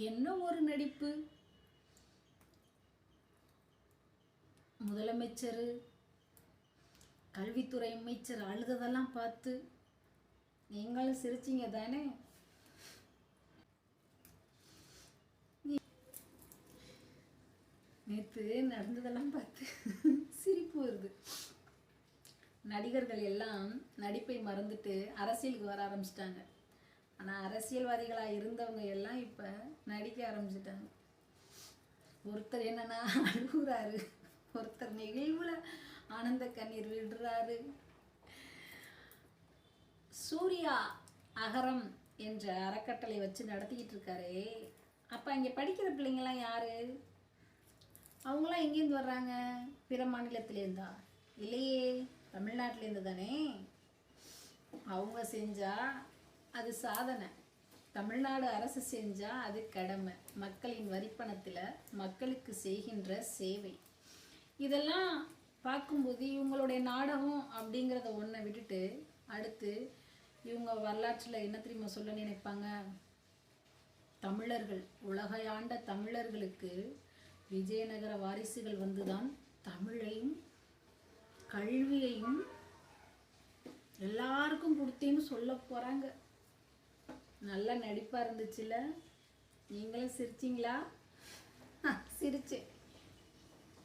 என்ன ஒரு நடிப்பு! முதலமைச்சர், கல்வித்துறை அமைச்சர் அழுததெல்லாம் பார்த்து நீங்களும் சிரிச்சிங்க தானே? நேற்று நடந்ததெல்லாம் பார்த்து சிரிப்பு வருது. நடிகர்கள் எல்லாம் நடிப்பை மறந்துட்டு அரசியலுக்கு வர ஆரம்பிச்சிட்டாங்க. ஆனால் அரசியல்வாதிகளாக இருந்தவங்க எல்லாம் இப்போ நடிக்க ஆரம்பிச்சிட்டாங்க. ஒருத்தர் என்னன்னா அழுகுறாரு, ஒருத்தர் நெகிழ்வுல ஆனந்த கண்ணீர் விடுறாரு. சூர்யா அகரம் என்ற அறக்கட்டளை வச்சு நடத்திக்கிட்டு இருக்காரே, அப்போ இங்கே படிக்கிற பிள்ளைங்கள்லாம் யாரு? அவங்களாம் எங்கேருந்து வர்றாங்க? பிற மாநிலத்திலேருந்தா? இல்லையே, தமிழ்நாட்டிலேருந்து தானே. அவங்க செஞ்சா அது சாதனை, தமிழ்நாடு அரசு செஞ்சா அது கடமை. மக்களின் வரிப்பணத்தில் மக்களுக்கு செய்கின்ற சேவை. இதெல்லாம் பார்க்கும்போது இவங்களுடைய நாடகம் அப்படிங்கிறத ஒன்றை விட்டுட்டு அடுத்து இவங்க வரலாற்றில் என்ன தெரியுமா சொல்ல நினைப்பாங்க? தமிழர்கள், உலகையாண்ட தமிழர்களுக்கு விஜயநகர வாரிசுகள் வந்துதான் தமிழையும் கல்வியையும் எல்லாருக்கும் கொடுத்தேன்னு சொல்ல போகிறாங்க. நல்ல நடிப்பாக இருந்துச்சுல்ல? நீங்களும் சிரிச்சிங்களா? சிரிச்சேன்.